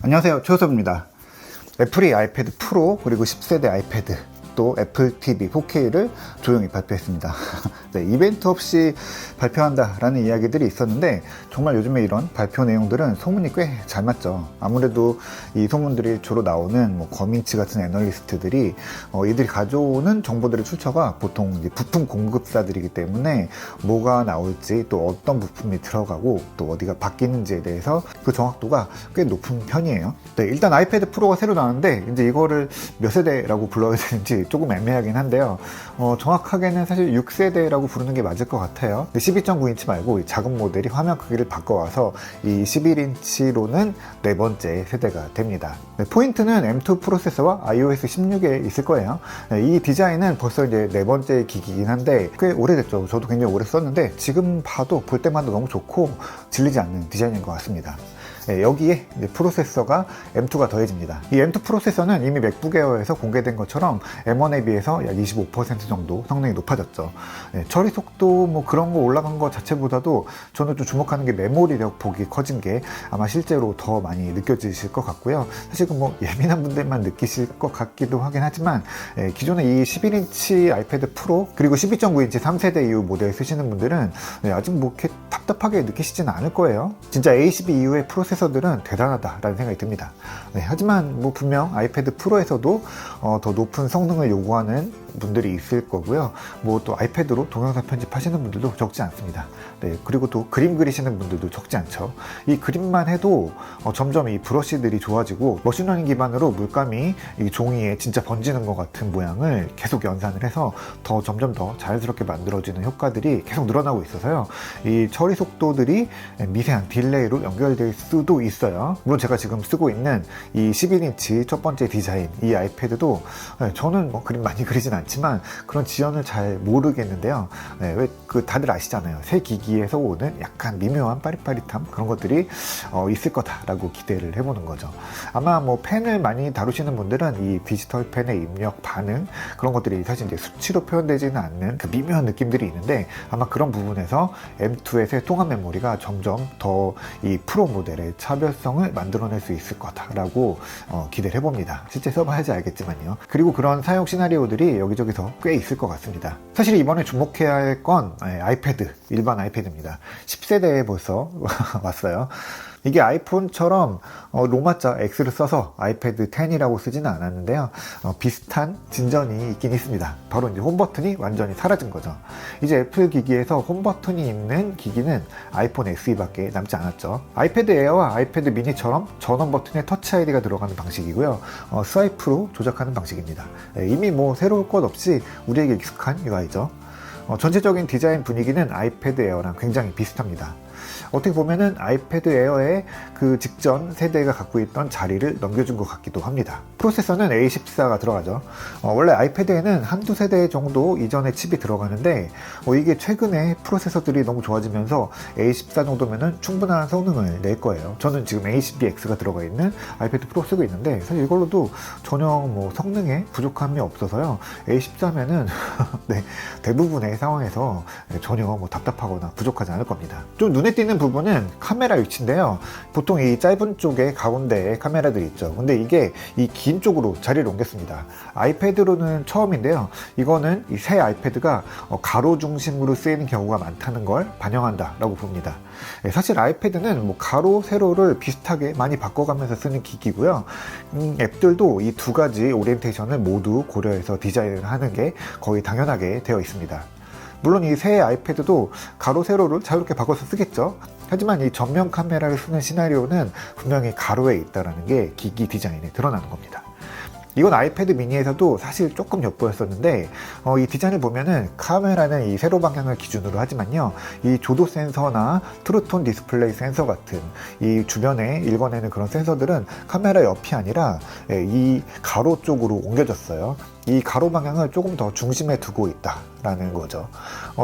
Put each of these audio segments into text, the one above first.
안녕하세요, 최호섭입니다. 애플이 아이패드 프로 그리고 10세대 아이패드 또 애플 TV 4K를 조용히 발표했습니다. 네, 이벤트 없이 발표한다라는 이야기들이 있었는데 정말 요즘에 이런 발표 내용들은 소문이 꽤 잘 맞죠. 아무래도 이 소문들이 주로 나오는 거민치 같은 애널리스트들이 이들이 가져오는 정보들의 출처가 보통 이제 부품 공급사들이기 때문에 뭐가 나올지 또 어떤 부품이 들어가고 또 어디가 바뀌는지에 대해서 그 정확도가 꽤 높은 편이에요. 네, 일단 아이패드 프로가 새로 나왔는데 이제 이거를 몇 세대라고 불러야 되는지 조금 애매하긴 한데요. 정확하게는 사실 6세대라고 부르는 게 맞을 것 같아요. 12.9인치 말고 이 작은 모델이 화면 크기를 바꿔와서 이 11인치로는 네 번째 세대가 됩니다. 네, 포인트는 M2 프로세서와 iOS 16에 있을 거예요. 네, 이 디자인은 벌써 이제 네 번째 기기긴 한데 꽤 오래됐죠. 저도 굉장히 오래 썼는데 지금 봐도 볼 때마다 너무 좋고 질리지 않는 디자인인 것 같습니다. 네, 여기에 이제 프로세서가 M2가 더해집니다. 이 M2 프로세서는 이미 맥북 에어에서 공개된 것처럼 M1에 비해서 약 25% 정도 성능이 높아졌죠. 네, 처리 속도 그런 거 올라간 것 자체보다도 저는 좀 주목하는 게 메모리력 폭이 커진 게 아마 실제로 더 많이 느껴지실 것 같고요. 사실 예민한 분들만 느끼실 것 같기도 하긴 하지만 기존에 이 11인치 아이패드 프로 그리고 12.9인치 3세대 이후 모델 쓰시는 분들은 아직 이렇게 답답하게 느끼시지는 않을 거예요. 진짜 A12 이후의 프로세서들은 대단하다라는 생각이 듭니다. 네, 하지만 분명 아이패드 프로에서도 더 높은 성능을 요구하는 분들이 있을 거고요. 또 아이패드로 동영상 편집하시는 분들도 적지 않습니다. 네, 그리고 또 그림 그리시는 분들도 적지 않죠. 이 그림만 해도 점점 이 브러쉬들이 좋아지고 머신러닝 기반으로 물감이 이 종이에 진짜 번지는 것 같은 모양을 계속 연산을 해서 점점 더 자연스럽게 만들어지는 효과들이 계속 늘어나고 있어서요. 이 처리 속도들이 미세한 딜레이로 연결될 수도 있어요. 물론 제가 지금 쓰고 있는 이 11인치 첫 번째 디자인 이 아이패드도 저는 그림 많이 그리진 않지만 그런 지연을 잘 모르겠는데요. 왜 다들 아시잖아요. 새 기기에서 오는 약간 미묘한 빠릿빠릿함 그런 것들이 있을 거다라고 기대를 해보는 거죠. 아마 펜을 많이 다루시는 분들은 이 디지털 펜의 입력 반응 그런 것들이 사실 이제 수치로 표현되지는 않는 그 미묘한 느낌들이 있는데 아마 그런 부분에서 M2의 새 통합 메모리가 점점 더 이 프로 모델의 차별성을 만들어낼 수 있을 거다라고 기대를 해봅니다. 실제 써봐야지 알겠지만요. 그리고 그런 사용 시나리오들이 여기저기서 꽤 있을 것 같습니다. 사실 이번에 주목해야 할 건 아이패드, 일반 아이패드입니다. 10세대에 벌써 왔어요. 이게 아이폰처럼 로마자 X를 써서 아이패드 10이라고 쓰지는 않았는데요. 비슷한 진전이 있긴 있습니다. 바로 이제 홈 버튼이 완전히 사라진 거죠. 이제 애플 기기에서 홈 버튼이 있는 기기는 아이폰 SE밖에 남지 않았죠. 아이패드 에어와 아이패드 미니처럼 전원 버튼에 터치 아이디가 들어가는 방식이고요. 스와이프로 조작하는 방식입니다. 이미 새로울 것 없이 우리에게 익숙한 UI죠. 전체적인 디자인 분위기는 아이패드 에어랑 굉장히 비슷합니다. 어떻게 보면은 아이패드 에어의 그 직전 세대가 갖고 있던 자리를 넘겨준 것 같기도 합니다. 프로세서는 A14가 들어가죠. 원래 아이패드에는 한두 세대 정도 이전의 칩이 들어가는데 이게 최근에 프로세서들이 너무 좋아지면서 A14 정도면은 충분한 성능을 낼 거예요. 저는 지금 A12X가 들어가 있는 아이패드 프로 쓰고 있는데 사실 이걸로도 전혀 성능에 부족함이 없어서요. A14면은 네, 대부분의 상황에서 전혀 답답하거나 부족하지 않을 겁니다. 좀 눈에 띄는 부분은 카메라 위치인데요. 보통 이 짧은 쪽에 가운데에 카메라들이 있죠. 근데 이게 이 긴 쪽으로 자리를 옮겼습니다. 아이패드로는 처음인데요. 이거는 이 새 아이패드가 가로 중심으로 쓰이는 경우가 많다는 걸 반영한다라고 봅니다. 사실 아이패드는 가로, 세로를 비슷하게 많이 바꿔가면서 쓰는 기기고요. 앱들도 이 두 가지 오리엔테이션을 모두 고려해서 디자인을 하는 게 거의 당연하게 되어 있습니다. 물론 이 새 아이패드도 가로, 세로를 자유롭게 바꿔서 쓰겠죠. 하지만 이 전면 카메라를 쓰는 시나리오는 분명히 가로에 있다는 게 기기 디자인에 드러나는 겁니다. 이건 아이패드 미니에서도 사실 조금 엿보였었는데 이 디자인을 보면은 카메라는 이 세로 방향을 기준으로 하지만요, 이 조도 센서나 트루톤 디스플레이 센서 같은 이 주변에 읽어내는 그런 센서들은 카메라 옆이 아니라 이 가로 쪽으로 옮겨졌어요. 이 가로 방향을 조금 더 중심에 두고 있다라는 거죠.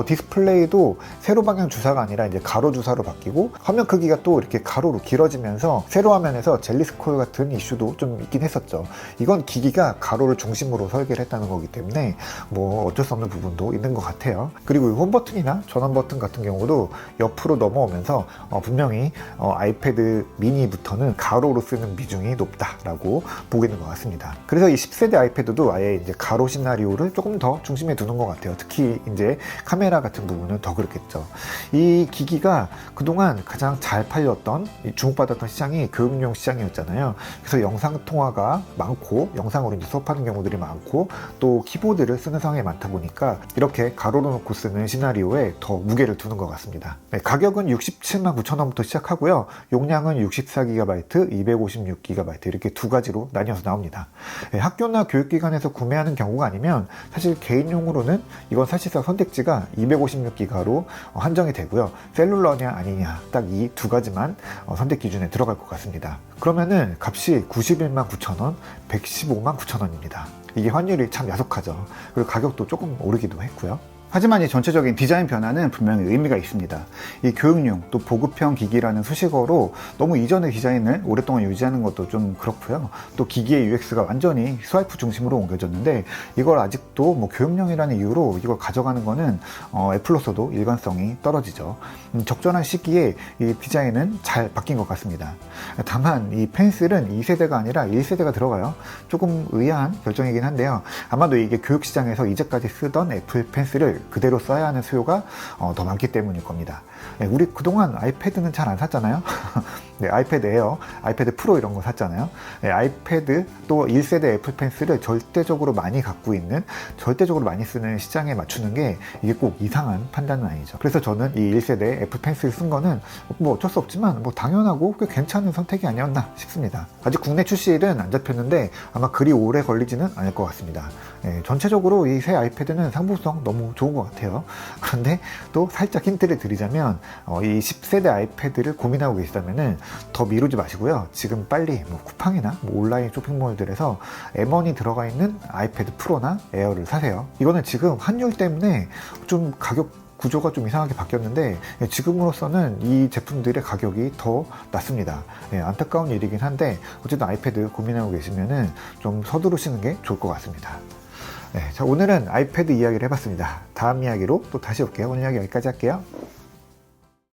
디스플레이도 세로 방향 주사가 아니라 이제 가로 주사로 바뀌고 화면 크기가 또 이렇게 가로로 길어지면서 세로 화면에서 젤리 스콜 같은 이슈도 좀 있긴 했었죠. 이건 기기가 가로를 중심으로 설계를 했다는 거기 때문에 뭐 어쩔 수 없는 부분도 있는 것 같아요. 그리고 이 홈 버튼이나 전원 버튼 같은 경우도 옆으로 넘어오면서 분명히 아이패드 미니부터는 가로로 쓰는 비중이 높다라고 보이는 것 같습니다. 그래서 이 10세대 아이패드도 아예 이제 가로 시나리오를 조금 더 중심에 두는 것 같아요. 특히 이제 카메라 같은 부분은 더 그렇겠죠. 이 기기가 그동안 가장 잘 팔렸던 주목받았던 시장이 교육용 시장이었잖아요. 그래서 영상 통화가 많고 영상으로 이제 수업하는 경우들이 많고 또 키보드를 쓰는 상황이 많다 보니까 이렇게 가로로 놓고 쓰는 시나리오에 더 무게를 두는 것 같습니다. 네, 가격은 679,000원부터 시작하고요. 용량은 64GB, 256GB 이렇게 두 가지로 나뉘어서 나옵니다. 네, 학교나 교육기관에서 구매하는 경우가 아니면 사실 개인용으로는 이건 사실상 선택지가 256GB로 한정이 되고요. 셀룰러냐 아니냐 딱 이 두 가지만 선택 기준에 들어갈 것 같습니다. 그러면은 값이 919,000원, 1159,000원입니다. 이게 환율이 참 야속하죠. 그리고 가격도 조금 오르기도 했고요. 하지만 이 전체적인 디자인 변화는 분명히 의미가 있습니다. 이 교육용 또 보급형 기기라는 수식어로 너무 이전의 디자인을 오랫동안 유지하는 것도 좀 그렇고요. 또 기기의 UX가 완전히 스와이프 중심으로 옮겨졌는데 이걸 아직도 뭐 교육용이라는 이유로 이걸 가져가는 거는 애플로서도 일관성이 떨어지죠. 적절한 시기에 이 디자인은 잘 바뀐 것 같습니다. 다만 이 펜슬은 2세대가 아니라 1세대가 들어가요. 조금 의아한 결정이긴 한데요. 아마도 이게 교육 시장에서 이제까지 쓰던 애플 펜슬을 그대로 써야 하는 수요가 더 많기 때문일 겁니다. 네, 우리 그동안 아이패드는 잘 안 샀잖아요. 네, 아이패드 에어, 아이패드 프로 이런 거 샀잖아요. 네, 아이패드 또 1세대 애플 펜슬을 절대적으로 많이 갖고 있는, 절대적으로 많이 쓰는 시장에 맞추는 게 이게 꼭 이상한 판단은 아니죠. 그래서 저는 이 1세대 애플 펜슬 쓴 거는 뭐 어쩔 수 없지만 뭐 당연하고 꽤 괜찮은 선택이 아니었나 싶습니다. 아직 국내 출시일은 안 잡혔는데 아마 그리 오래 걸리지는 않을 것 같습니다. 네, 전체적으로 이 새 아이패드는 상품성 너무 좋은 것 같아요. 그런데 또 살짝 힌트를 드리자면 이 10세대 아이패드를 고민하고 계시다면은 더 미루지 마시고요. 지금 빨리 뭐 쿠팡이나 뭐 온라인 쇼핑몰들에서 M1이 들어가 있는 아이패드 프로나 에어를 사세요. 이거는 지금 환율 때문에 좀 가격 구조가 좀 이상하게 바뀌었는데 지금으로서는 이 제품들의 가격이 더 낮습니다. 네, 안타까운 일이긴 한데 어쨌든 아이패드 고민하고 계시면은 좀 서두르시는 게 좋을 것 같습니다. 네, 자, 오늘은 아이패드 이야기를 해봤습니다. 다음 이야기로 또 다시 올게요. 오늘 이야기 여기까지 할게요.